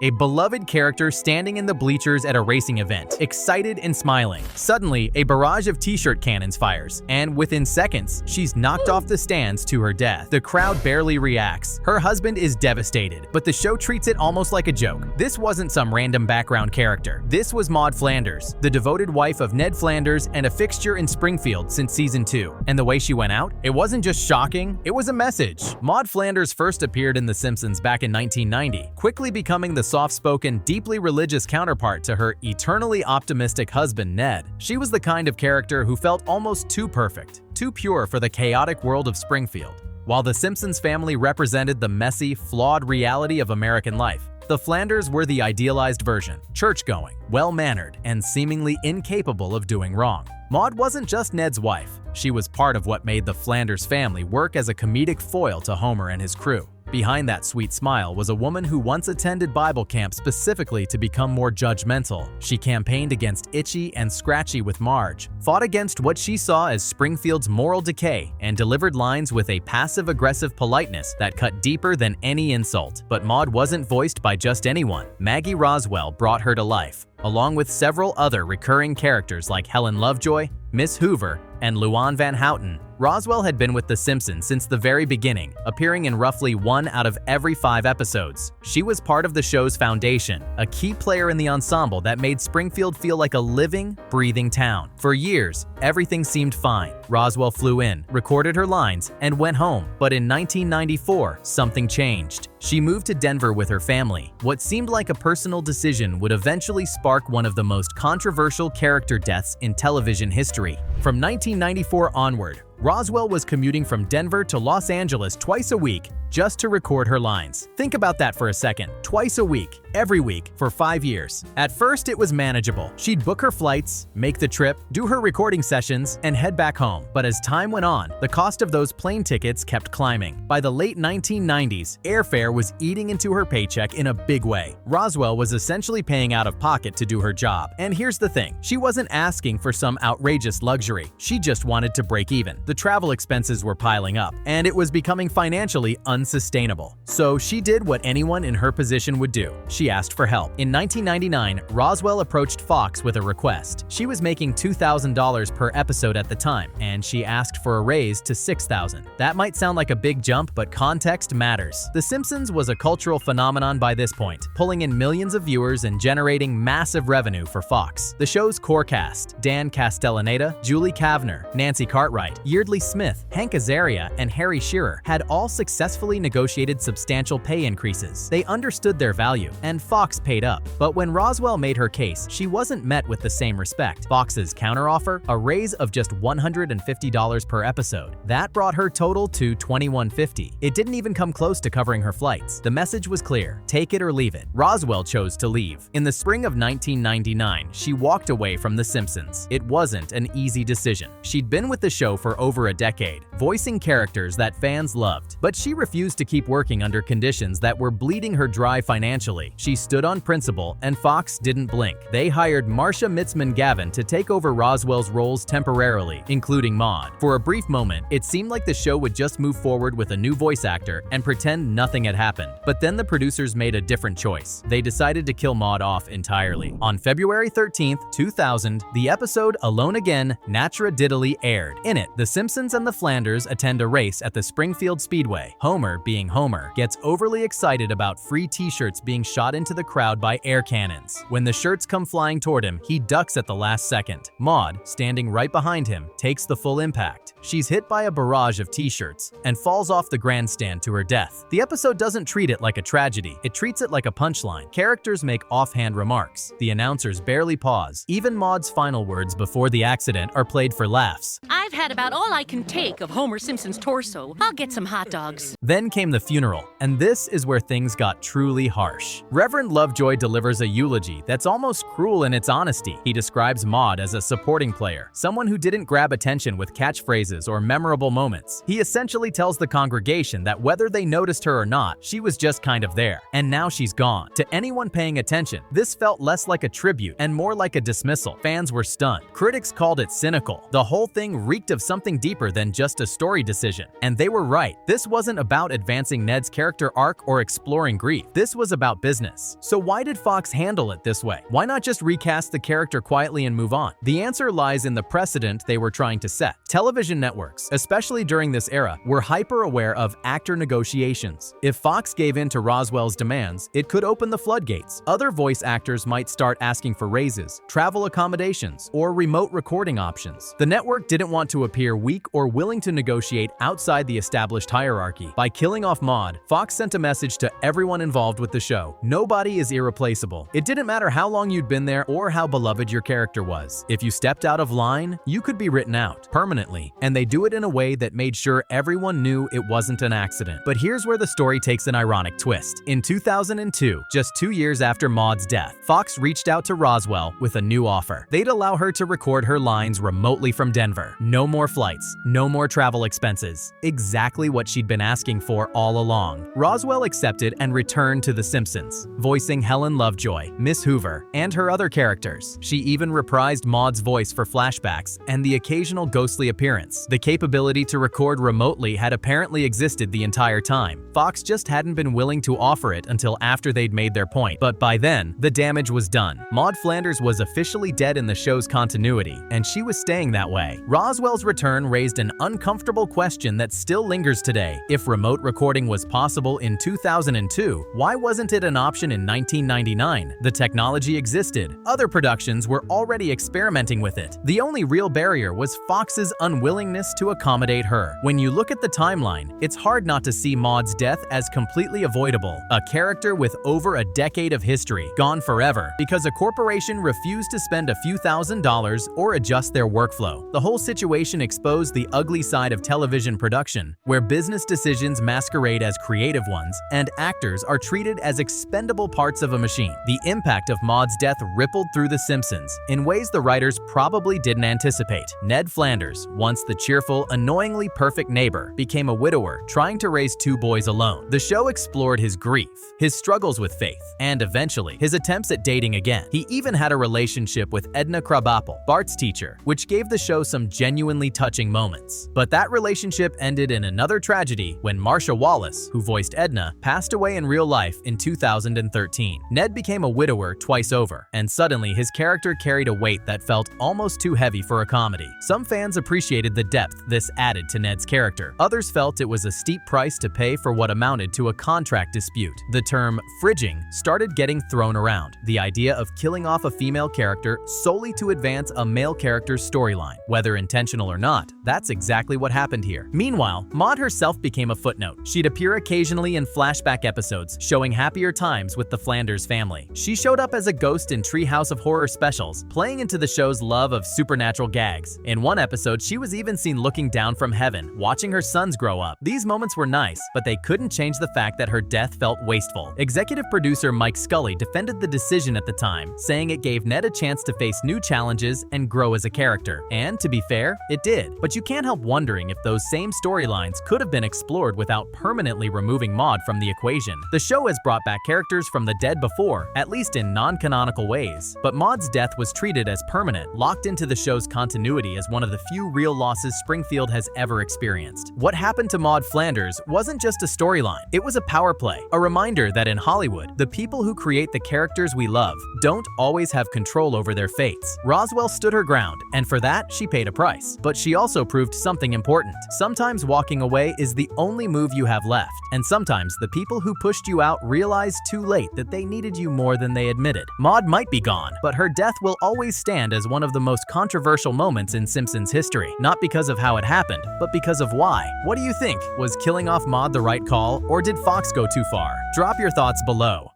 a beloved character standing in the bleachers at a racing event, excited and smiling. Suddenly, a barrage of t-shirt cannons fires, and within seconds, she's knocked off the stands to her death. The crowd barely reacts. Her husband is devastated, but the show treats it almost like a joke. This wasn't some random background character. This was Maude Flanders, the devoted wife of Ned Flanders and a fixture in Springfield since season 2. And the way she went out? It wasn't just shocking, it was a message. Maude Flanders first appeared in The Simpsons back in 1990, quickly becoming the soft-spoken, deeply religious counterpart to her eternally optimistic husband Ned. She was the kind of character who felt almost too perfect, too pure for the chaotic world of Springfield. While the Simpsons family represented the messy, flawed reality of American life, the Flanders were the idealized version, church-going, well-mannered, and seemingly incapable of doing wrong. Maude wasn't just Ned's wife. She was part of what made the Flanders family work as a comedic foil to Homer and his crew. Behind that sweet smile was a woman who once attended Bible camp specifically to become more judgmental. She campaigned against Itchy and Scratchy with Marge, fought against what she saw as Springfield's moral decay, and delivered lines with a passive-aggressive politeness that cut deeper than any insult. But Maude wasn't voiced by just anyone. Maggie Roswell brought her to life, along with several other recurring characters like Helen Lovejoy, Miss Hoover, and Luann Van Houten. Roswell had been with The Simpsons since the very beginning, appearing in roughly 1 out of every 5 episodes. She was part of the show's foundation, a key player in the ensemble that made Springfield feel like a living, breathing town. For years, everything seemed fine. Roswell flew in, recorded her lines, and went home. But in 1994, something changed. She moved to Denver with her family. What seemed like a personal decision would eventually spark one of the most controversial character deaths in television history. From 1994 onward, Roswell was commuting from Denver to Los Angeles twice a week just to record her lines. Think about that for a second. Twice a week, every week, for 5 years. At first, it was manageable. She'd book her flights, make the trip, do her recording sessions, and head back home. But as time went on, the cost of those plane tickets kept climbing. By the late 1990s, airfare was eating into her paycheck in a big way. Roswell was essentially paying out of pocket to do her job. And here's the thing, she wasn't asking for some outrageous luxury. She just wanted to break even. The travel expenses were piling up, and it was becoming financially unsustainable. So she did what anyone in her position would do. She asked for help. In 1999, Roswell approached Fox with a request. She was making $2,000 per episode at the time, and she asked for a raise to $6,000. That might sound like a big jump, but context matters. The Simpsons was a cultural phenomenon by this point, pulling in millions of viewers and generating massive revenue for Fox. The show's core cast, Dan Castellaneta, Julie Kavner, Nancy Cartwright, Yeardley Smith, Hank Azaria, and Harry Shearer had all successfully negotiated substantial pay increases. They understood their value, and Fox paid up. But when Roswell made her case, she wasn't met with the same respect. Fox's counteroffer, a raise of just $150 per episode. That brought her total to $2,150. It didn't even come close to covering her flights. The message was clear, take it or leave it. Roswell chose to leave. In the spring of 1999, she walked away from The Simpsons. It wasn't an easy decision. She'd been with the show for over a decade, voicing characters that fans loved. But she refused to keep working under conditions that were bleeding her dry financially. She stood on principle, and Fox didn't blink. They hired Marcia Mitzman Gavin to take over Roswell's roles temporarily, including Maude. For a brief moment, it seemed like the show would just move forward with a new voice actor and pretend nothing had happened. But then the producers made a different choice. They decided to kill Maude off entirely. On February 13th, 2000, the episode Alone Again, Natra Diddley aired. In it, the Simpsons and the Flanders attend a race at the Springfield Speedway. Homer, being Homer, gets overly excited about free t-shirts being shot into the crowd by air cannons. When the shirts come flying toward him, he ducks at the last second. Maude, standing right behind him, takes the full impact. She's hit by a barrage of t-shirts and falls off the grandstand to her death. The episode doesn't treat it like a tragedy. It treats it like a punchline. Characters make offhand remarks. The announcers barely pause. Even Maude's final words before the accident are played for laughs. I've had about all I can take of Homer Simpson's torso. I'll get some hot dogs. Then came the funeral, and this is where things got truly harsh. Reverend Lovejoy delivers a eulogy that's almost cruel in its honesty. He describes Maude as a supporting player, someone who didn't grab attention attention with catchphrases or memorable moments. He essentially tells the congregation that whether they noticed her or not, she was just kind of there. And now she's gone. To anyone paying attention, this felt less like a tribute and more like a dismissal. Fans were stunned. Critics called it cynical. The whole thing reeked of something deeper than just a story decision. And they were right. This wasn't about advancing Ned's character arc or exploring grief. This was about business. So why did Fox handle it this way? Why not just recast the character quietly and move on? The answer lies in the precedent they were trying to set. Television networks, especially during this era, were hyper-aware of actor negotiations. If Fox gave in to Roswell's demands, it could open the floodgates. Other voice actors might start asking for raises, travel accommodations, or remote recording options. The network didn't want to appear weak or willing to negotiate outside the established hierarchy. By killing off Maude, Fox sent a message to everyone involved with the show. Nobody is irreplaceable. It didn't matter how long you'd been there or how beloved your character was. If you stepped out of line, you could be written out permanently, and they do it in a way that made sure everyone knew it wasn't an accident. But here's where the story takes an ironic twist. In 2002, just 2 years after Maude's death, Fox reached out to Roswell with a new offer. They'd allow her to record her lines remotely from Denver. No more flights, no more travel expenses. Exactly what she'd been asking for all along. Roswell accepted and returned to The Simpsons, voicing Helen Lovejoy, Miss Hoover, and her other characters. She even reprised Maude's voice for flashbacks and the occasional ghostly appearance. The capability to record remotely had apparently existed the entire time. Fox just hadn't been willing to offer it until after they'd made their point. But by then, the damage was done. Maude Flanders was officially dead in the show's continuity, and she was staying that way. Roswell's return raised an uncomfortable question that still lingers today. If remote recording was possible in 2002, why wasn't it an option in 1999? The technology existed. Other productions were already experimenting with it. The only real barrier was Fox's unwillingness to accommodate her. When you look at the timeline, it's hard not to see Maude's death as completely avoidable. A character with over a decade of history, gone forever, because a corporation refused to spend a few $1,000s or adjust their workflow. The whole situation exposed the ugly side of television production, where business decisions masquerade as creative ones, and actors are treated as expendable parts of a machine. The impact of Maude's death rippled through The Simpsons in ways the writers probably didn't anticipate. Ned Flanders, once the cheerful, annoyingly perfect neighbor, became a widower trying to raise 2 boys alone. The show explored his grief, his struggles with faith, and eventually, his attempts at dating again. He even had a relationship with Edna Krabappel, Bart's teacher, which gave the show some genuinely touching moments. But that relationship ended in another tragedy when Marsha Wallace, who voiced Edna, passed away in real life in 2013. Ned became a widower twice over, and suddenly his character carried a weight that felt almost too heavy for a comedy. Some fans appreciated the depth this added to Ned's character. Others felt it was a steep price to pay for what amounted to a contract dispute. The term fridging started getting thrown around, the idea of killing off a female character solely to advance a male character's storyline. Whether intentional or not, that's exactly what happened here. Meanwhile, Maude herself became a footnote. She'd appear occasionally in flashback episodes, showing happier times with the Flanders family. She showed up as a ghost in Treehouse of Horror specials, playing into the show's love of supernatural gags. In one episode, she was even seen looking down from heaven, watching her sons grow up. These moments were nice, but they couldn't change the fact that her death felt wasteful. Executive producer Mike Scully defended the decision at the time, saying it gave Ned a chance to face new challenges and grow as a character. And to be fair, it did. But you can't help wondering if those same storylines could have been explored without permanently removing Maude from the equation. The show has brought back characters from the dead before, at least in non-canonical ways, but Maude's death was treated as permanent, locked into the show's continuity as one of the few real losses Springfield has ever experienced. What happened to Maude Flanders wasn't just a storyline, it was a power play, a reminder that in Hollywood, the people who create the characters we love don't always have control over their fates. Roswell stood her ground, and for that, she paid a price. But she also proved something important. Sometimes walking away is the only move you have left, and sometimes the people who pushed you out realized too late that they needed you more than they admitted. Maude might be gone, but her death will always stand as one of the most controversial moments in Simpsons history. Not because of how it happened, but because of why. What do you think? Was killing off Maude the right call, or did Fox go too far? Drop your thoughts below.